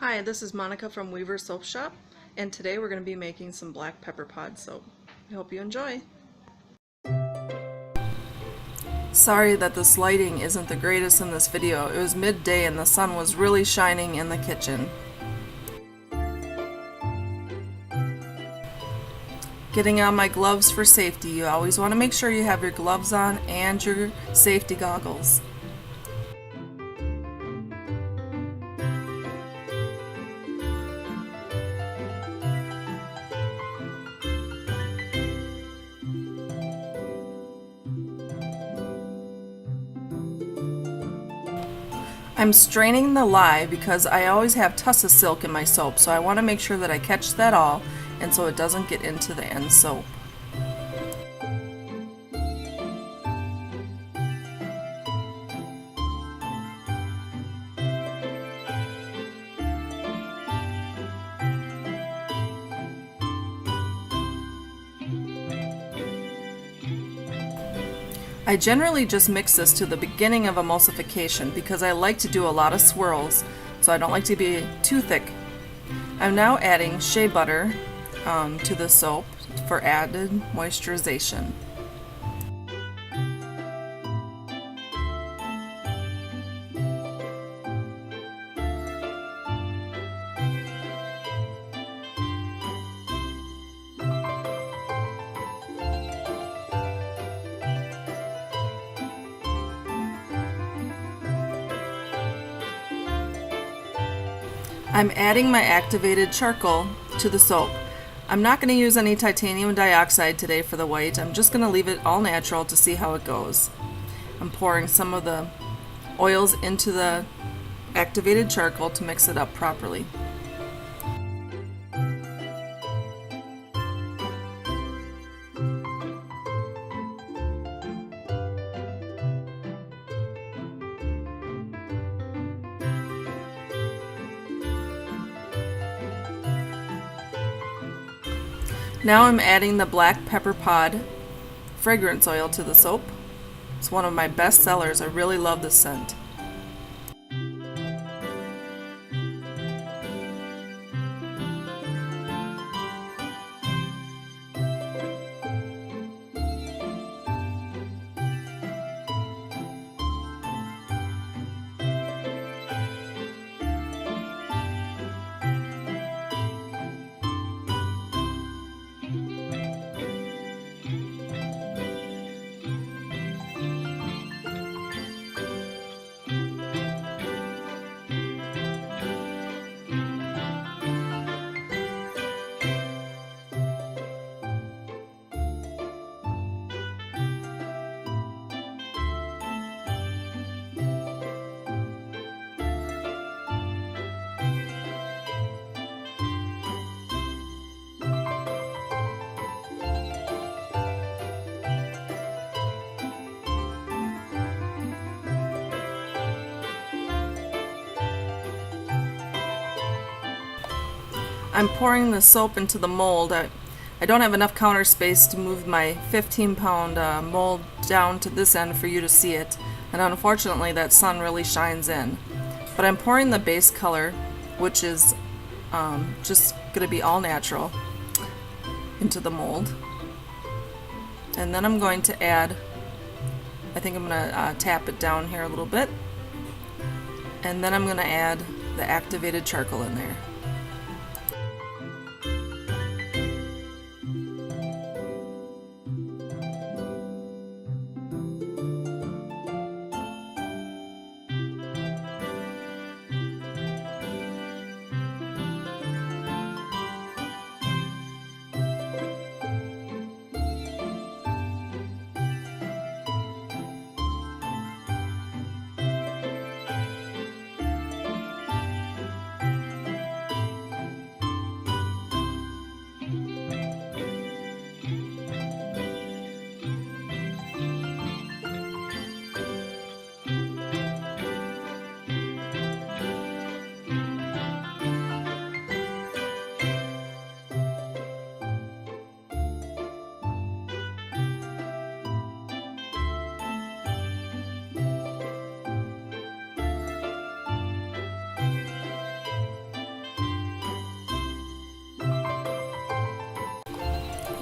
Hi, this is Monica from Weaver Soap Shop, and today we're going to be making some black Pepperpod soap. I hope you enjoy. Sorry that this lighting isn't the greatest in this video. It was midday and the sun was really shining in the kitchen. Getting on my gloves for safety. You always want to make sure you have your gloves on and your safety goggles. I'm straining the lye because I always have tussa silk in my soap, so I want to make sure that I catch that all and so it doesn't get into the end soap. I generally just mix this to the beginning of emulsification because I like to do a lot of swirls, so I don't like to be too thick. I'm now adding shea butter to the soap for added moisturization. I'm adding my activated charcoal to the soap. I'm not going to use any titanium dioxide today for the white. I'm just going to leave it all natural to see how it goes. I'm pouring some of the oils into the activated charcoal to mix it up properly. Now I'm adding the black Pepperpod fragrance oil to the soap. It's one of my best sellers. I really love this scent. I'm pouring the soap into the mold. I don't have enough counter space to move my 15-pound mold down to this end for you to see it, and unfortunately that sun really shines in. But I'm pouring the base color, which is just going to be all natural, into the mold. And then I'm going to add, I think I'm going to tap it down here a little bit, and then I'm going to add the activated charcoal in there.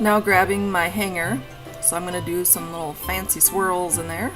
Now grabbing my hanger, so I'm going to do some little fancy swirls in there.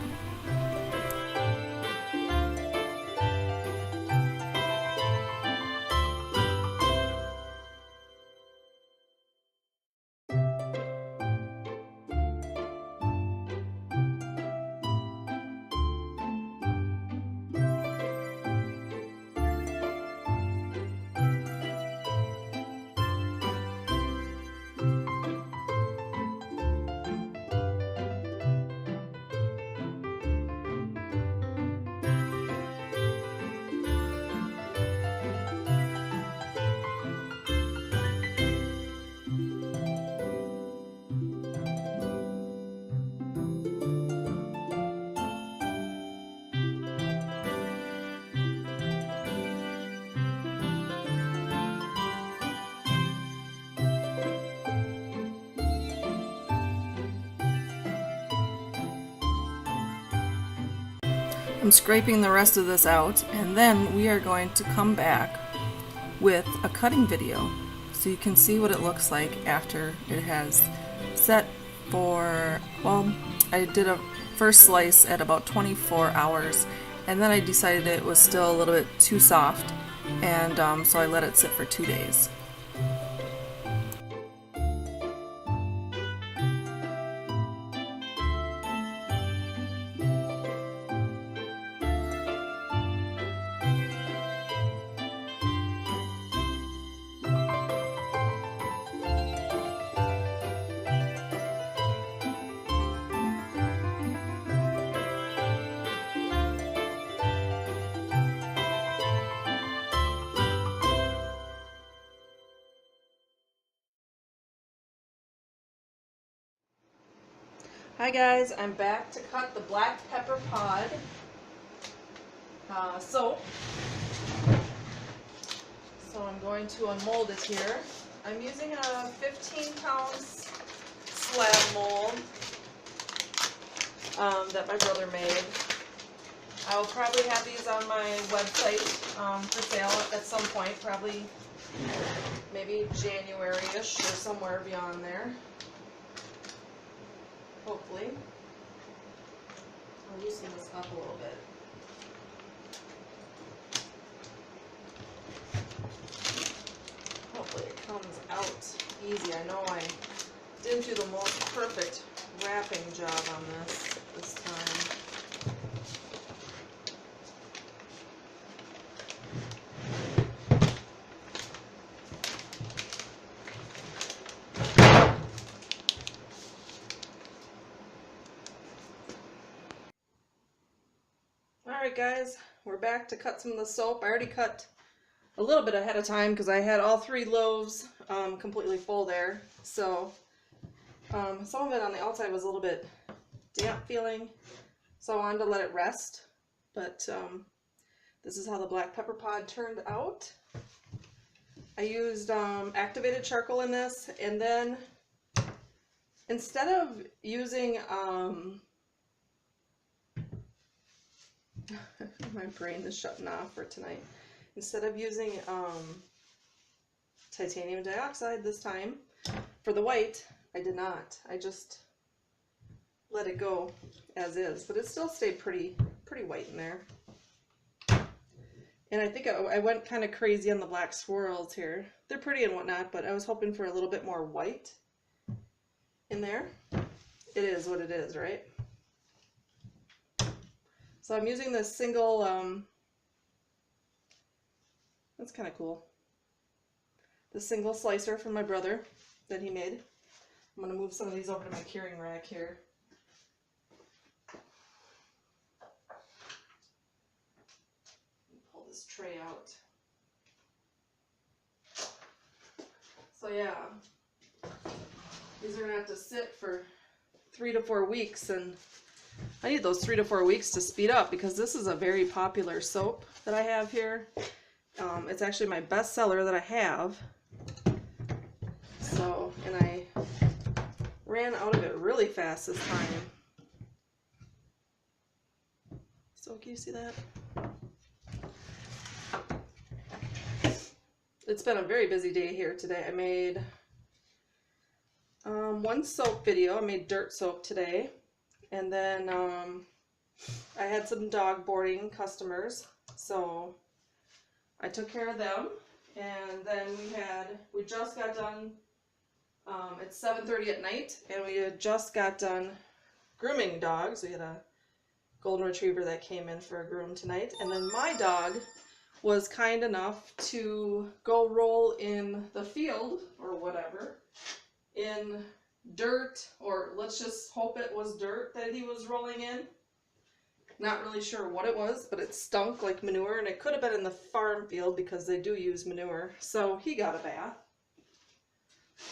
I'm scraping the rest of this out, and then we are going to come back with a cutting video so you can see what it looks like after it has set for, well, I did a first slice at about 24 hours, and then I decided it was still a little bit too soft, and so I let it sit for 2 days. Hi guys, I'm back to cut the black pepper pod soap. So I'm going to unmold it here. I'm using a 15-pound slab mold that my brother made. I will probably have these on my website for sale at some point, probably maybe January-ish or somewhere beyond there. Hopefully. I'll loosen this up a little bit. Hopefully it comes out easy. I know I didn't do the most perfect wrapping job on this time. Alright guys, we're back to cut some of the soap. I already cut a little bit ahead of time because I had all 3 loaves completely full there. So some of it on the outside was a little bit damp feeling, so I wanted to let it rest. But this is how the black pepper pod turned out. I used activated charcoal in this, and then instead of using my brain is shutting off for tonight. Instead of using titanium dioxide this time for the white, I did not. I just let it go as is, but it still stayed pretty white in there. And I think I went kind of crazy on the black swirls here. They're pretty and whatnot, but I was hoping for a little bit more white in there. It is what it is, right? So I'm using this single, that's kind of cool. The single slicer from my brother that he made. I'm going to move some of these over to my curing rack here. Pull this tray out. So yeah, these are going to have to sit for 3 to 4 weeks, and I need those 3 to 4 weeks to speed up because this is a very popular soap that I have here. It's actually my best seller that I have. So, and I ran out of it really fast this time. So can you see that? It's been a very busy day here today. I made one soap video. I made dirt soap today. And then I had some dog boarding customers, so I took care of them. And then we just got done, it's 7:30 at night, and we had just got done grooming dogs. We had a golden retriever that came in for a groom tonight. And then my dog was kind enough to go roll in the field, or whatever, in dirt, or let's just hope it was dirt that he was rolling in. Not really sure what it was, but it stunk like manure, and it could have been in the farm field because they do use manure. So he got a bath.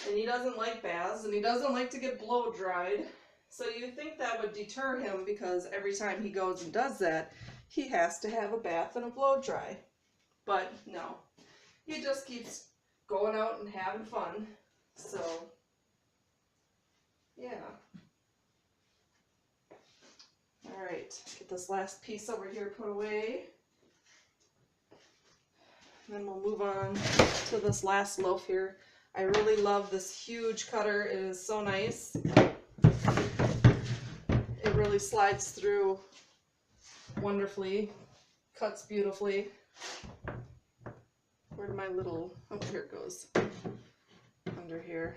And he doesn't like baths, and he doesn't like to get blow dried. So you think that would deter him, because every time he goes and does that, he has to have a bath and a blow dry. But no, he just keeps going out and having fun. So yeah. All right, get this last piece over here put away. And then we'll move on to this last loaf here. I really love this huge cutter. It is so nice. It really slides through wonderfully, cuts beautifully. Where'd my little, oh, here it goes, under here.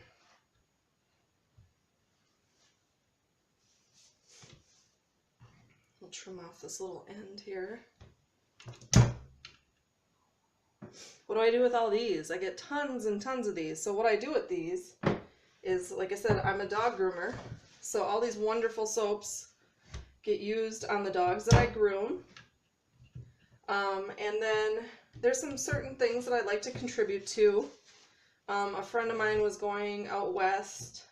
I'll trim off this little end here. What do I do with all these? I get tons and tons of these. So what I do with these is, like I said, I'm a dog groomer. So all these wonderful soaps get used on the dogs that I groom. And then there's some certain things that I like to contribute to. A friend of mine was going out west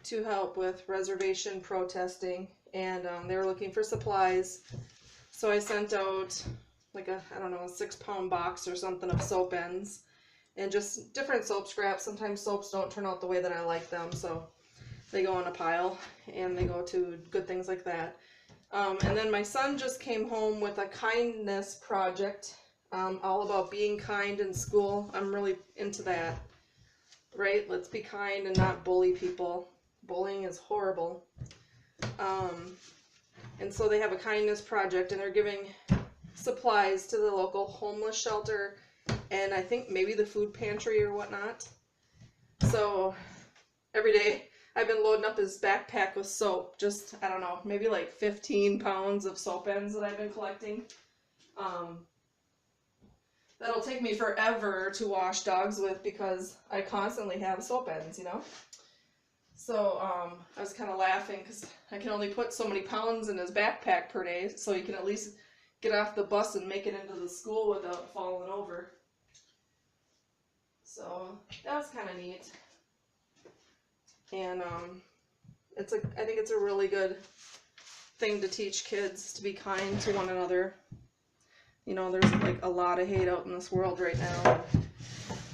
to help with reservation protesting, and they were looking for supplies. So I sent out like a, I don't know, a 6-pound box or something of soap ends and just different soap scraps. Sometimes soaps don't turn out the way that I like them, so they go in a pile and they go to good things like that. And then my son just came home with a kindness project, all about being kind in school. I'm really into that, right? Let's be kind and not bully people. Bullying is horrible. And so they have a kindness project, and they're giving supplies to the local homeless shelter, and I think maybe the food pantry or whatnot. So every day I've been loading up his backpack with soap, just, I don't know, maybe like 15 pounds of soap ends that I've been collecting. That'll take me forever to wash dogs with because I constantly have soap ends, you know? So I was kind of laughing because I can only put so many pounds in his backpack per day, so he can at least get off the bus and make it into the school without falling over. So that was kind of neat. And I think it's a really good thing to teach kids to be kind to one another. You know, there's like a lot of hate out in this world right now.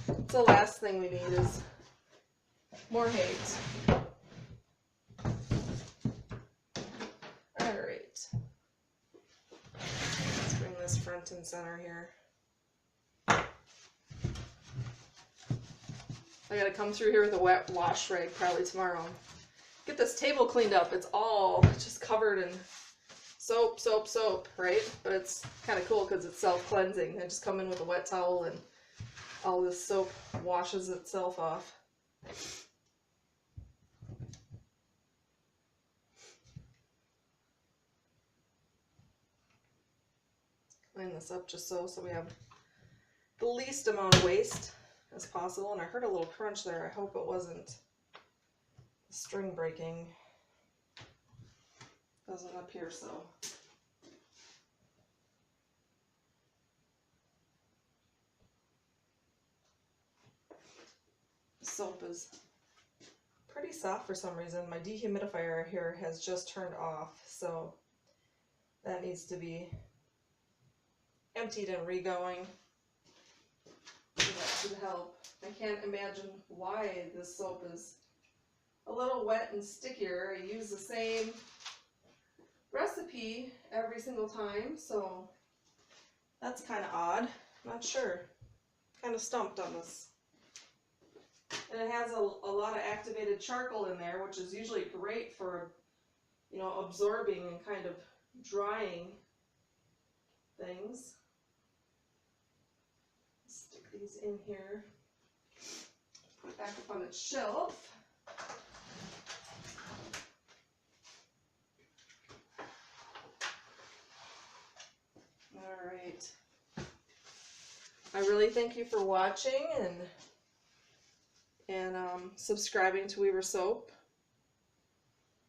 It's the last thing we need is more hate. Alright. Let's bring this front and center here. I gotta come through here with a wet wash rag probably tomorrow. Get this table cleaned up. It's all just covered in soap, soap, soap, right? But it's kind of cool because it's self-cleansing. I just come in with a wet towel and all this soap washes itself off. Clean this up just so we have the least amount of waste as possible. And I heard a little crunch there. I hope it wasn't the string breaking. Doesn't appear so. Soap is pretty soft for some reason. My dehumidifier here has just turned off, so that needs to be emptied and re-going. So that should help. I can't imagine why this soap is a little wet and stickier. I use the same recipe every single time, so that's kind of odd. Not sure. Kind of stumped on this. And it has a lot of activated charcoal in there, which is usually great for, you know, absorbing and kind of drying things. Stick these in here. Put it back up on its shelf. All right. I really thank you for watching and subscribing to Weaver Soap.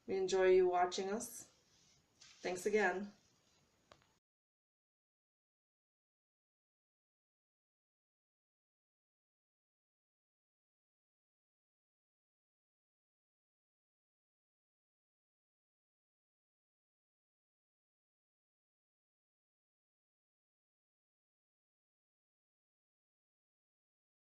We enjoy you watching us. Thanks again.